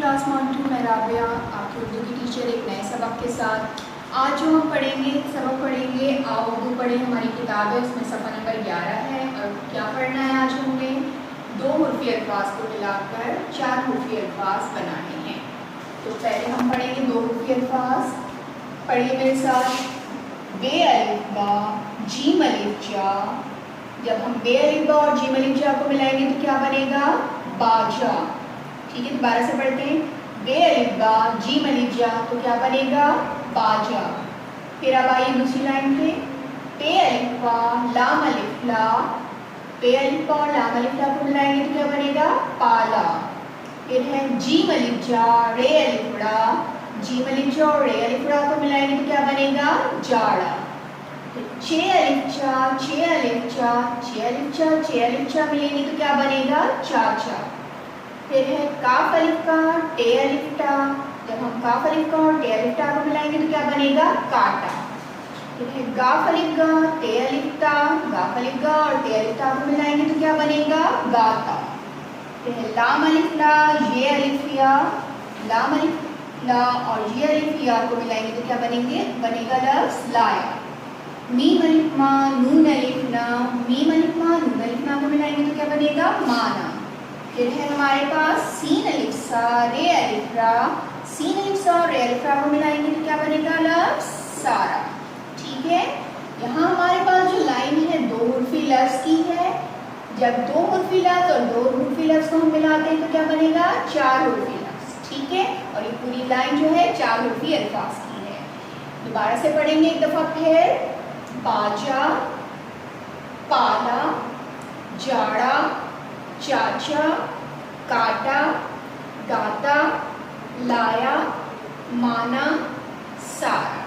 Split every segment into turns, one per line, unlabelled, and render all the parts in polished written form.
Class Montu मैं राबिया, आपकी उर्दू की टीचर, एक नए सबक के साथ। आज जो हम पढ़ेंगे सबक पढ़ेंगे आओ उर्दू पढ़े, हमारी किताब है, उसमें सफ़ा नंबर 11 है। और क्या पढ़ना है आज हमने? दो हुर्फ़ी अल्फाज को मिलाकर चार हुर्फ़ी अल्फाज बनाने हैं। तो पहले हम पढ़ेंगे दो हुर्फ़ी अल्फाज। पढ़िए मेरे साथ। बे अलिफ बा जीम अलिफ जा। जब हम बे अलिफ बा और जीम अलिफ जा को मिलाएंगे तो क्या बनेगा? बाजा। ठीक है, दोबारा से पढ़ते हैं। बे अलिफ बा जीम अलिफ जा तो क्या बनेगा? बाजा। फिर अब आइए दूसरी लाइन पे। पे अलिफ बा लाम अलिफ ला। पे अलिफ बा और लाम अलिफ ला को मिलाएंगे तो क्या बनेगा? पाला। फिर है जीम अलिफ जा रे अलिफ ड़ा। जीम अलिफ जा और रे अलिफ ड़ा को मिलाएंगे तो क्या बनेगा? जाड़ा। चे अलिफ चा चे अलिफ चा चे अलिफ चा चे अलिफ चा मिलेंगे तो क्या बनेगा? चाचा। फिर है काफ अलिफ का टे अलिफ टा। जब हम काफ अलिफ का और टे अलिफ टा को मिलाएंगे तो क्या बनेगा? काटा। फिर है गाफ अलिफ गा टे अलिफ टा। गाफ अलिफ गा और टे अलिफ टा को मिलाएंगे तो क्या बनेगा? गाता। फिर है लाम अलिफ ला ये अलिफ या। लाम अलिफ ला और ये अलिफ या को मिलाएंगे तो क्या बनेगा लफ्ज़ लाया। मीम अलिफ मा नून अलिफ ना। मीम अलिफ मा नून अलिफ ना को मिलाएंगे तो क्या बनेगा? माना। फिर है हमारे पास सीन अलिफ सा रे अलिफ रा। सीन अलिफ सा और रे अलिफ रा को मिलाएंगे तो क्या बनेगा लफ्ज़ सारा। ठीक है, यहाँ हमारे पास जो लाइन है दो हुर्फ़ी लफ्ज़ की है। जब दो हुर्फ़ी लफ्ज़ और दो हुर्फ़ी लफ्ज़ को हम मिलाते हैं तो क्या बनेगा? चार हुर्फ़ी लफ्ज़। ठीक है, और ये पूरी लाइन जो है चार हुर्फ़ी अल्फाज की है। दोबारा से पढ़ेंगे एक दफ़ा फिर। बाजा, पाला, जाड़ा, चाचा, काटा, गाता, लाया, माना, सारा।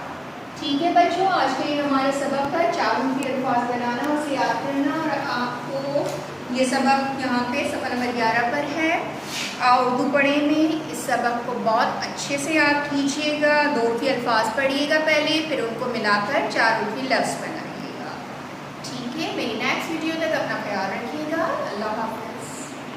ठीक है बच्चों, आज के हमारे सबक का चार हुर्फ़ी अल्फाज बनाना, उसे याद करना। और आपको ये सबक यहाँ पे सफ़ा नंबर 11 पर है। आओ उर्दू पढ़े में इस सबक को बहुत अच्छे से याद कीजिएगा। दो हुर्फ़ी अल्फाज पढ़िएगा पहले, फिर उनको मिलाकर चार हुर्फ़ी लफ्ज़ बनाइएगा। ठीक है, मेरी नेक्स्ट वीडियो तक अपना ख्याल रखिएगा। अल्लाह हाफ़िज़।